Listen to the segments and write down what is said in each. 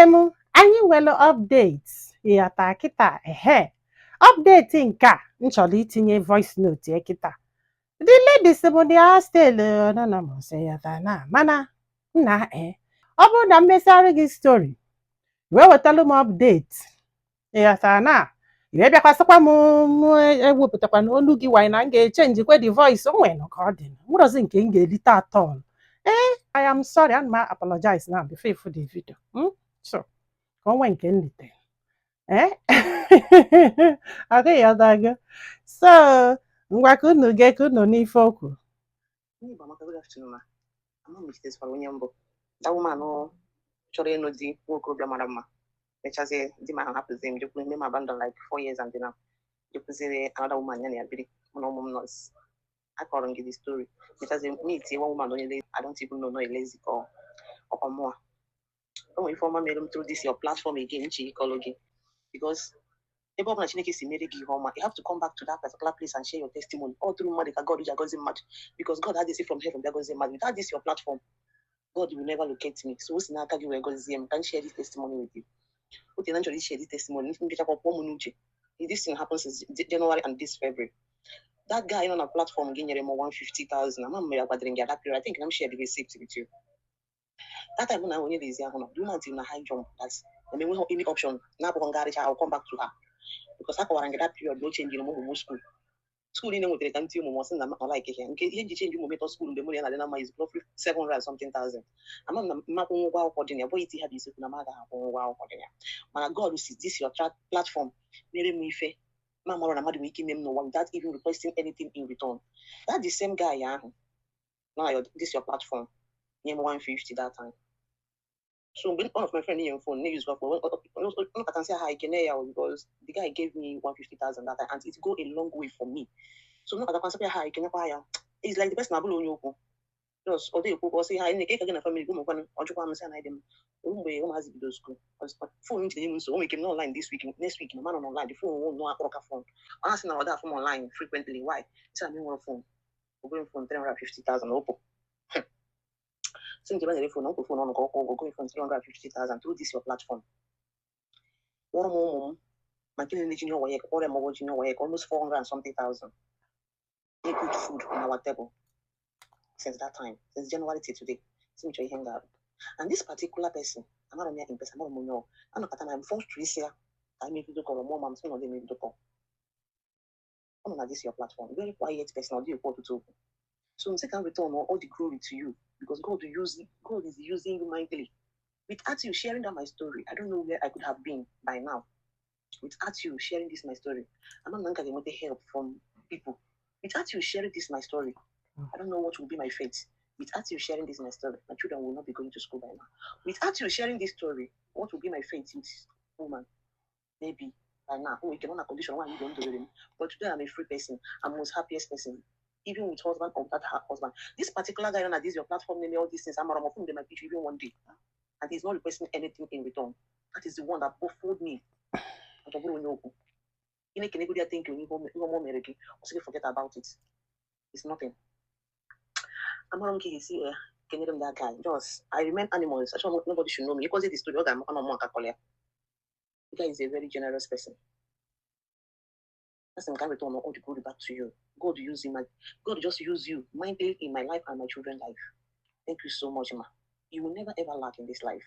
m anyị nwere updates ịghọta kịta update nke a m chọrọ itinye voice note kịta the ladies bụ dia still ịghọta na mana nna ọ bụrụ na m mesịara gị story wee wetalu m update ịghọta na wee bịakwasịkwa m ewepụtakwa na olu gị wanyị na m ga-echenjikwa the voice onwere ka ọ dị nwụrọzi nke m ga-erite atọ I am sorry, and I apologize now before you the video. So, go when can it? Okay, yeah, so, ngwa kunu ge kunu n'ife okwu. Good afternoon, ma. I'm Mrs. Falonyambo. That woman chọrọ ịnụ di nwokorobịa mara mma. Mechazie di ma hapụzie m jekwu nne m abandon like 4 years and now. Jekwuzire another woman ya na ya biri na ụmụ m nọs. Akọrọ m gị the story. Mechazie meet one woman onye I don't even know no lazy or more. Oh, inform me through this your platform again, Chikology. Because ebe ọbụla Chineke si mere gị ihe ọma, you have to come back to that particular place and share your testimony. All through mmadụ ka God gozie mmadụ. Because God had this from heaven bịa gozie mmadụ. Without this your platform, God will never locate me. So o si n'aka gị wee gozie m, can share this testimony with you. Okay, na nchọrọ share this testimony. Nkechakwa kpọọ m n'uche. This thing happens since January and this February. That guy on a platform gị nyere m 150,000. Ama m ya gbadere gị at that period. I think I'm share the receipt with you. That time when I only this year, do not in a high jump. That's I mean, we have any option. Now, I'll come back to her because I can that period no change in the school. School in the time to more than I like it. And you change your moment of school, the money and the is roughly 700 something thousand. I'm on the map on wow for dinner. Boy, it had this no matter how wow for dinner. My God, you see this your platform. Maybe me fair. Mama and Amadi making them know without even requesting anything in return. That's the same guy, yeah. Now this your platform. Name 150 that time. So when one of my friends in your phone, use for I can say hi because the guy gave me 150,000 that time, and it go a long way for me. So no, I can say hi, it's like the best nabulo nyoko. Just all day you say hi, in the cake again, family go move on. Or you come and say hi them. Has video school. Phone into him so we can online this week, next week. No man online. The phone won't know work a phone. I ask now that phone online frequently. Why? Tell me one phone. We're going from 350,000 open. Since you the phone, on go going from 350,000 through this your platform. One more, my killing junior work, all them over junior work, almost 400 and something thousand. They good food on our table since that time, since January till today. Since you hang out. And this particular person, I'm not in person, I'm not I'm forced to say, I make you call more moms, no, they make you call. Come on, this your platform. Very quiet person, I'll do your call to talk. So in second return, all the glory to you. Because God is using you mightily. Without you sharing that my story, I don't know where I could have been by now. Without you sharing this my story, I'm not going to get help from people. Without you sharing this my story, I don't know what will be my fate. Without you sharing this my story, my children will not be going to school by now. Without you sharing this story, what will be my fate with woman? Maybe by now, we can on a condition why you don't do it. But today I'm a free person. I'm the most happiest person. Even with husband or that husband. This particular guy on this your platform, name all these things. I'm going to my picture even one day. And he's not requesting anything in return. That is the one that both me. I don't know. You can think you more American. Also forget about it. It's nothing. I'm not going to see can you that guy. Just I remain animals. I sure nobody should know me. Because it is to the other the guy is a very generous person. That's can return all the glory back to you. God just use you mightily in my life and my children's life. Thank you so much, ma. You will never ever lack in this life.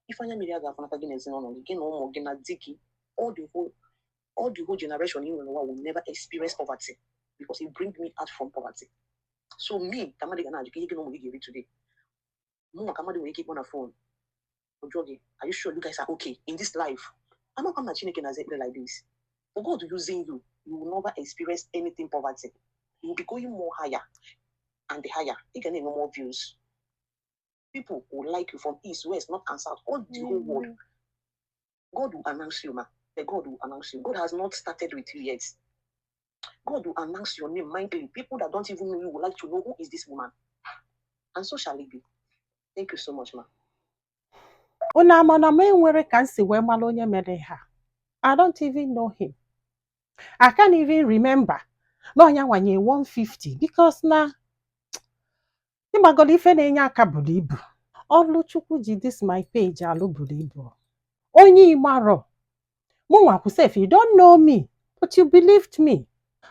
If I am all the whole generation in will never experience poverty because he brings me out from poverty. So me, Kamadi Gana, you can give it today. Mama Kamadi will keep on a phone. Are you sure you guys are okay in this life? I'm not coming to like this. For God using you, you will never experience anything poverty. You will be going more higher and the higher. You can get more views. People will like you from east, west, north, and south, all the whole world. God will announce you, ma. God will announce you. God has not started with you yet. God will announce your name mindfully. People that don't even know you would like to know who is this woman. And so shall it be. Thank you so much, ma. Una mana me nwere ka nsi wee mara onye mere ha. I don't even know him. I can't even remember. No nya wanye 150 because na ịgbagoro ife na-enye aka buru ibu. Ọlụchukwu ji this my page alụ buru ibu. onye ịmarọ mụnwa kwụsef, you don't know me but you believed me.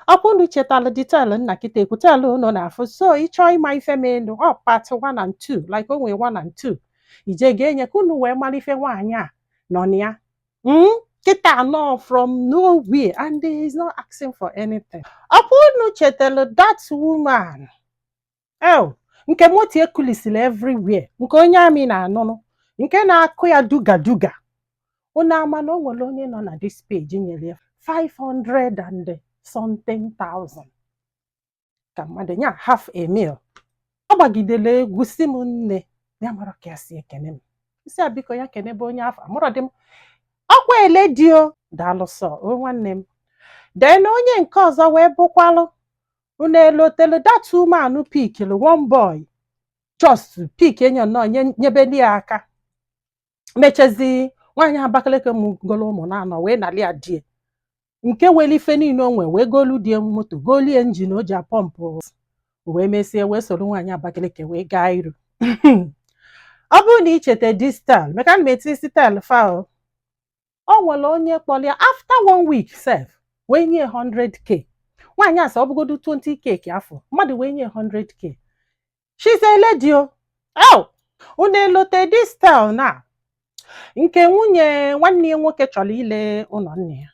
Ọkwa unu chetala detail nna kịta ekwutel unu na-afụ, so ịchọọ ịma ife m elu ọ part 1 and 2 like o nwere 1 and 2 ije ga-enye ka unu wee mara ife nwaanyị a nọ na ya. Kịta nọ from nowhere and he is not asking for anything. Ọkwa unu chetala that woman nke moto ekulisiri everywhere, nke onye amị na-anụnụ, nke na-akụ ya duga duga. Unu ama na o nwere onye nọ na this page nyere ya 500 and something thousand ka mmadụ nya half a mil. Ọ gbagidere egwu si m nne ya mara ka ya si ekene m, isi abiko ya kene bụ onye afọ amụrụ dị m ọkwa ele dio daalụ sọ o nwanne m. Den onye nke ọzọ wee bụkwalụ unu elotelu that woman pikiri one boy just pik enyo nnọọ nyebeli ya aka, mechezi nwaanyị Abakaliki m golo ụmụ na-anọ wee nali ya die nke were ife niile onwe wee golu die moto golie njin o ji apọmpụ wee mesie wee soro nwaanyị Abakaliki wee gaa iru. Ọ bụrụ na icheta distal meka na eti stal fa o nwere onye kpọrọ ya after 1 week sef wee nye 100k. Nwaanyị asa ọ bụgodu 20k ka afọ mmadụ wee nye 100k. She's a lady o. Unu elote distal na nke nwunye nwanne ya nwoke chọrọ ile ụlọ nne ya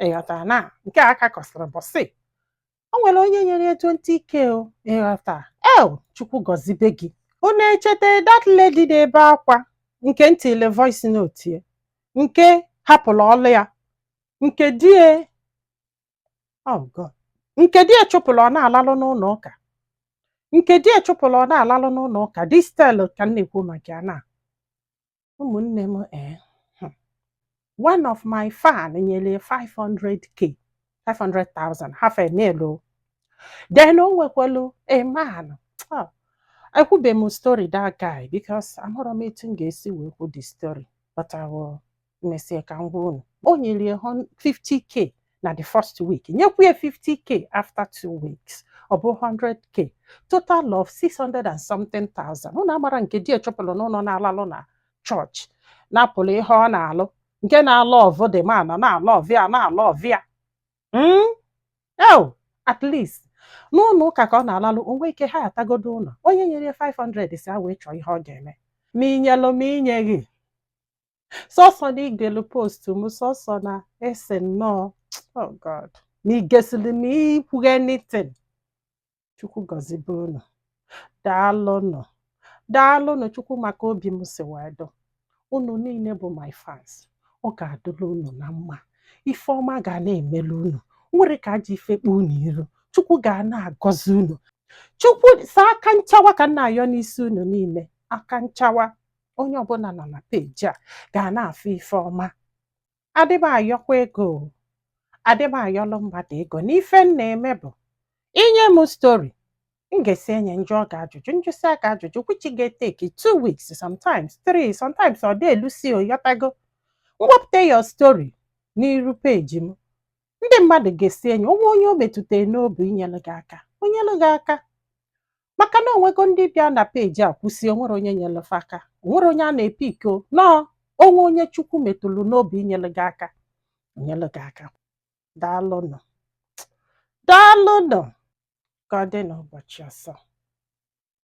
ịghọta na nke aka kọsịrị bọsị o nwere onye nyere ya 20k o ịghọta. Chukwu gọzibe gị. Unu echeta that lady dị ebe akwa nke ntịle voice note ya nke hapụrụ ọlụ ya nke die nke die chụpụrụ ọ na-alalụ n'ụlọ ụka, nke die chụpụrụ ọ na-alalụ n'ụlọ ụka. Distal ka m na-ekwu maka ya na ụmụnne m one of my fan nyere 500k 500,000 half a mil o. Then o nwekwelu a man ekwube m story that guy because amụrụ m etu m ga-esi wee kwu the story but I will mesie ka m gwa unu. O nyere 50k na the first week, nyekwu ya 50k after 2 weeks, ọ bụ 100k, total of 600 and something thousand. Unu amara nke die chụpụrụ n'ụlọ na-alalụ na chọọchị na-apụrụ ihe ọ na-alụ, nke na-alụ ọvụ dị ma na-alụ ọvịa na-alụ ọvịa. At least n'ụlọ ụka ka ọ na-alalụ onwe ike ha atagodo ụlọ. Onye nyere 500 si a wee chọọ ihe ọ ga-eme ma inyelụ ma inyeghị. Sọsọ na igelu post m sọsọ na ese nnọọ God ma igesili ma ikwughe anything. Chukwu gọzibe unu. Daalụnụ Chukwu maka obi m si wee dụ. Unu niile bụ my fans. Ọ ga-adụla unu na mma, ife ọma ga na-emelu unu, nwere ka aji ifekpu unu iru. Chukwu ga na-agọzi unu. Chukwu saa aka nchawa ka nna ayọ n'isi unu niile, aka nchawa onye ọbụla nọ na peji a ga na-afụ ife ọma. Adịm ayọkwa ego, adịm ayọlụ mmadụ ego, n'ife m na-eme bụ inye m story m ga-esi enye njọ ga-ajụjụ njụsi aka ajụjụ which ga-eteki 2 weeks sometimes 3 sometimes ọ dị elusi oyotago. Mwepụta your story n'iru peji m, ndị mmadụ ga-esi enye onwe onye o metụtara n'obi inyelu gị aka, onyelu gị aka. Maka na onwego ndị bịa na peji a kwụsị onwere onye nyelu fa aka, onwere onye a na-epe iko nọọ onwe onye Chukwu metụrụ n'obi inyelu gị aka, onyelu gị aka. Daalụnụ ka ọ dị n'ụbọchị ọzọ.